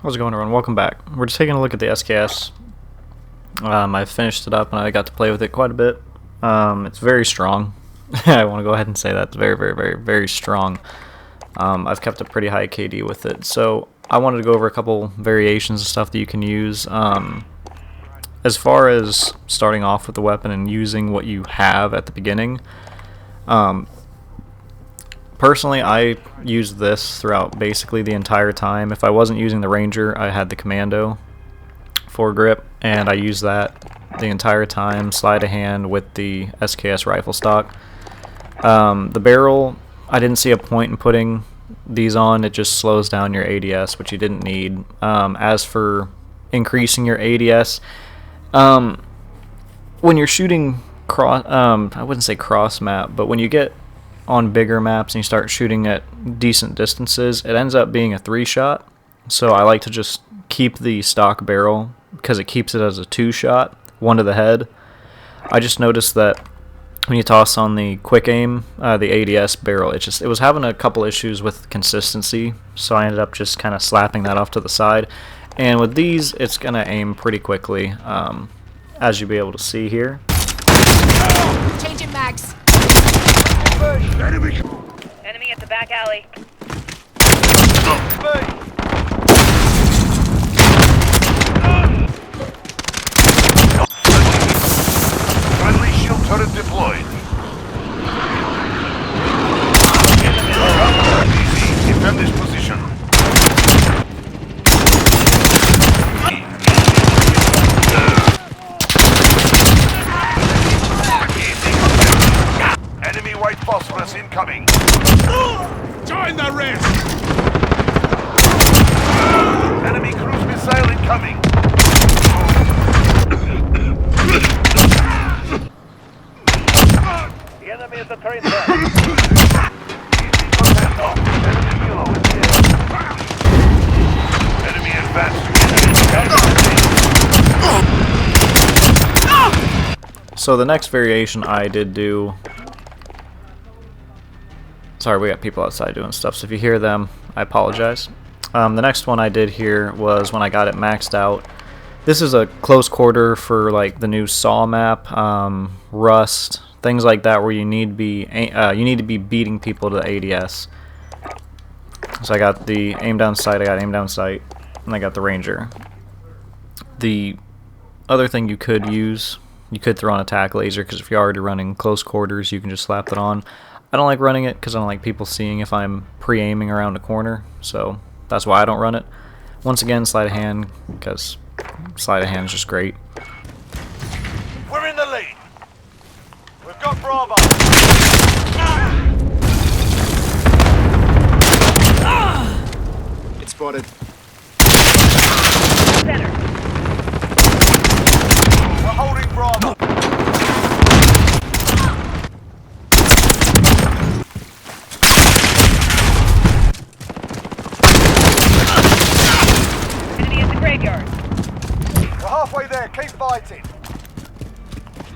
How's it going, everyone? Welcome back. We're just taking a look at the SKS. I finished it up and I got to play with it quite a bit. It's very strong. I want to go ahead and say that. It's very, very, very, very strong. I've kept a pretty high KD with it. So I wanted to go over a couple variations of stuff that you can use. As far as starting off with the weapon and using what you have at the beginning, personally, I used this throughout basically the entire time. If I wasn't using the Ranger, I had the Commando foregrip, and I used that the entire time, sleight of hand with the SKS rifle stock. The barrel, I didn't see a point in putting these on. It just slows down your ADS, which you didn't need. As for increasing your ADS, when you're shooting I wouldn't say cross map, but when you get on bigger maps and you start shooting at decent distances, it ends up being a 3-shot. So I like to just keep the stock barrel because it keeps it as a 2-shot, one to the head. I just noticed that when you toss on the quick aim, the ADS barrel, it was having a couple issues with consistency, so I ended up just kind of slapping that off to the side. And with these, it's gonna aim pretty quickly, as you'll be able to see here. Changing mags. Enemy at the back alley. Friendly shield turret deployed. Easy. Defend this position. Enemy white phosphorus incoming. Join the rest! Enemy cruise missile incoming. The enemy is the turret there. Easy contento. Enemy helo is here. Enemy advancing. So the next variation I did do... Sorry, we got people outside doing stuff, so if you hear them, I apologize. The next one I did here was when I got it maxed out. This is a close quarter for like the new Saw map, Rust, things like that, where you need to be beating people to the ADS. So I got the aim down sight, and I got the Ranger. The other thing you could use, you could throw on a tack laser, because if you're already running close quarters, you can just slap that on. I don't like running it because I don't like people seeing if I'm pre-aiming around a corner, so that's why I don't run it. Once again, sleight of hand, because sleight of hand is just great. We're in the lead. We've got Bravo. It's spotted. Center. We're holding Bravo. Enemy at the graveyard. We're halfway there. Keep fighting.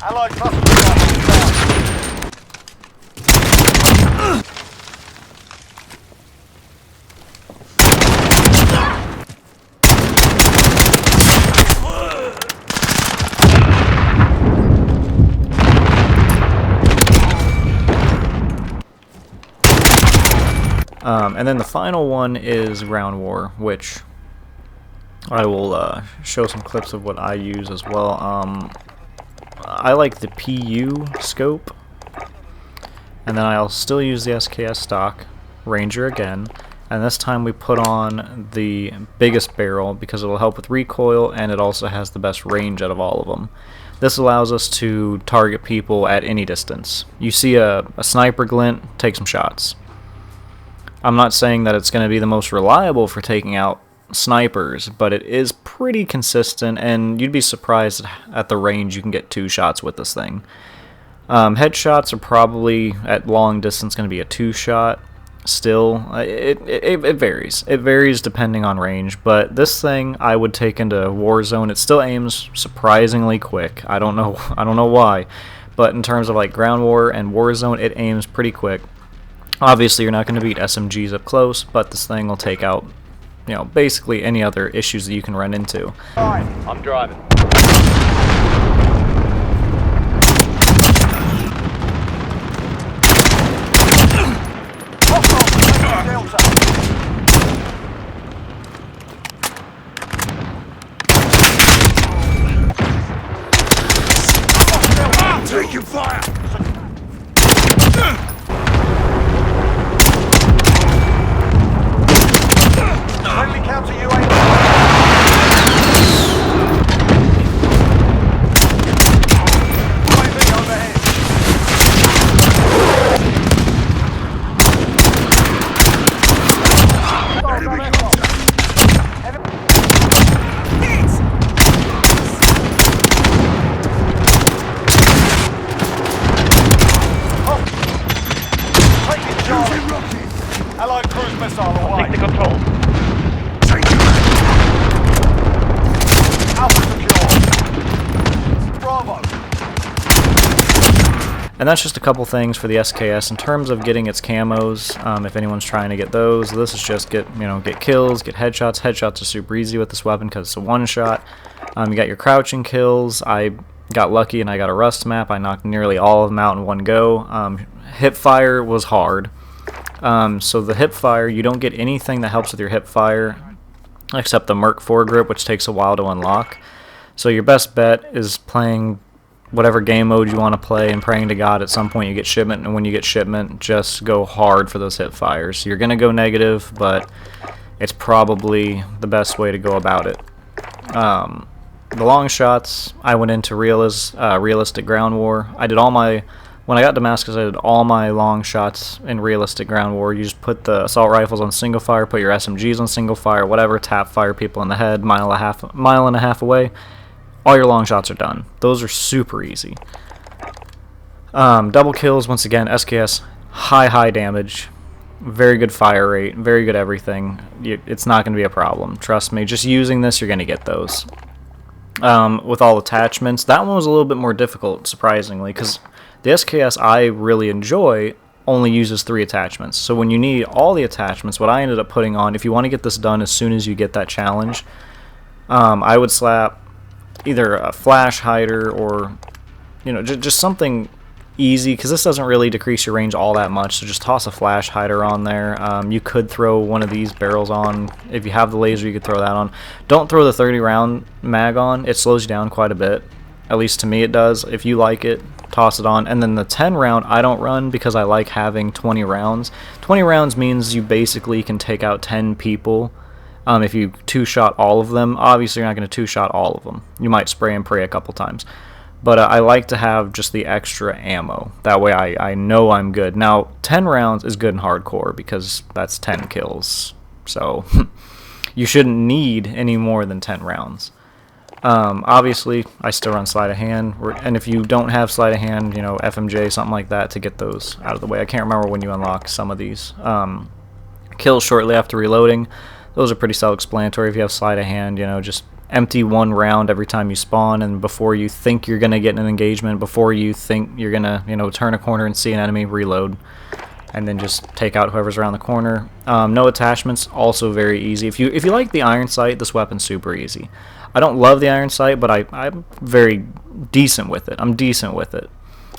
Allied cluster down. And then the final one is Ground War, which I will show some clips of what I use as well. I like the PU scope, and then I'll still use the SKS stock Ranger again, and this time we put on the biggest barrel because it will help with recoil, and it also has the best range out of all of them. This allows us to target people at any distance. You see a sniper glint, take some shots. I'm not saying that it's going to be the most reliable for taking out snipers, but it is pretty consistent, and you'd be surprised at the range you can get 2 shots with this thing. Headshots are probably at long distance going to be a 2-shot. Still, it varies. It varies depending on range, but this thing I would take into Warzone. It still aims surprisingly quick. I don't know why, but in terms of like Ground War and Warzone, it aims pretty quick. Obviously, you're not going to beat SMGs up close, but this thing will take out you know, basically any other issues that you can run into. I'm driving. Taking fire! Friendly counter UAV. UAV overhead. Enemy contact! Taking Charlie. Allied cruise missile away. Take the control. Taking Alpha secure. Bravo. And that's just a couple things for the SKS in terms of getting its camos. If anyone's trying to get those, this is just get kills, get headshots. Headshots are super easy with this weapon because it's a one shot. You got your crouching kills. I got lucky and I got a rust map. I knocked nearly all of them out in one go. Hip fire was hard. So the hip fire, you don't get anything that helps with your hip fire except the Merc foregrip, which takes a while to unlock. So your best bet is playing whatever game mode you want to play and praying to God at some point you get shipment, and when you get shipment, just go hard for those hip fires. You're going to go negative, but it's probably the best way to go about it. The long shots, I went into realistic ground war. When I got Damascus, I did all my long shots in realistic ground war. You just put the assault rifles on single fire, put your SMGs on single fire, whatever, tap fire people in the head, mile and a half away. All your long shots are done. Those are super easy. Double kills, once again, SKS, high damage, very good fire rate, very good everything. It's not going to be a problem. Trust me, just using this, you're going to get those. With all attachments, that one was a little bit more difficult, surprisingly, because the SKS I really enjoy only uses 3 attachments. So when you need all the attachments, what I ended up putting on, if you want to get this done as soon as you get that challenge, I would slap either a flash hider or, just something easy, because this doesn't really decrease your range all that much, so just toss a flash hider on there. You could throw one of these barrels on. If you have the laser, you could throw that on. Don't throw the 30 round mag on. It slows you down quite a bit, at least to me it does. If you like it, toss it on. And then the 10 round I don't run because I like having 20 rounds. 20 rounds means you basically can take out 10 people. If you two-shot all of them, obviously you're not going to two-shot all of them. You might spray and pray a couple times. But I like to have just the extra ammo. That way I know I'm good. Now, 10 rounds is good in hardcore because that's 10 kills. So you shouldn't need any more than 10 rounds. Obviously, I still run sleight of hand. And if you don't have sleight of hand, FMJ, something like that, to get those out of the way. I can't remember when you unlock some of these. Kills shortly after reloading. Those are pretty self-explanatory. If you have sleight of hand, just empty 1 round every time you spawn, and before you think you're going to get an engagement, before you think you're going to, turn a corner and see an enemy, reload, and then just take out whoever's around the corner. No attachments, also very easy. If you like the iron sight, this weapon's super easy. I don't love the iron sight, but I'm very decent with it. I'm decent with it.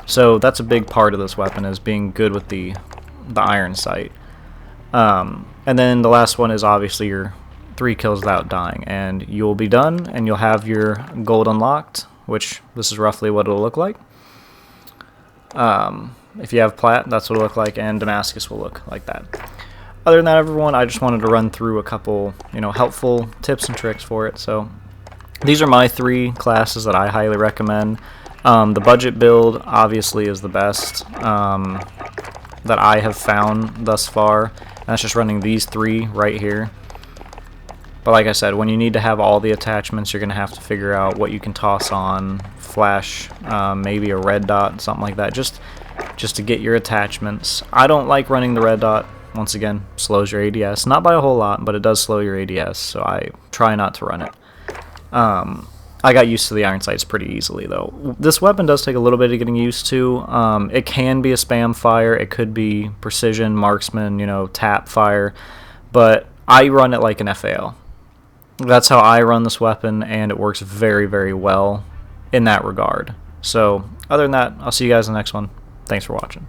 So that's a big part of this weapon, is being good with the iron sight. And then the last one is obviously your 3 kills without dying, and you'll be done, and you'll have your gold unlocked, which this is roughly what it'll look like. If you have plat, that's what it'll look like, and Damascus will look like that. Other than that, everyone, I just wanted to run through a couple, helpful tips and tricks for it. So these are my 3 classes that I highly recommend. The budget build obviously is the best that I have found thus far. And that's just running these 3 right here. But like I said, when you need to have all the attachments, you're going to have to figure out what you can toss on, flash, maybe a red dot, something like that, just to get your attachments. I don't like running the red dot. Once again, slows your ADS. Not by a whole lot, but it does slow your ADS, so I try not to run it. I got used to the iron sights pretty easily, though. This weapon does take a little bit of getting used to. It can be a spam fire. It could be precision, marksman, tap fire. But I run it like an FAL. That's how I run this weapon, and it works very, very well in that regard. So, other than that, I'll see you guys in the next one. Thanks for watching.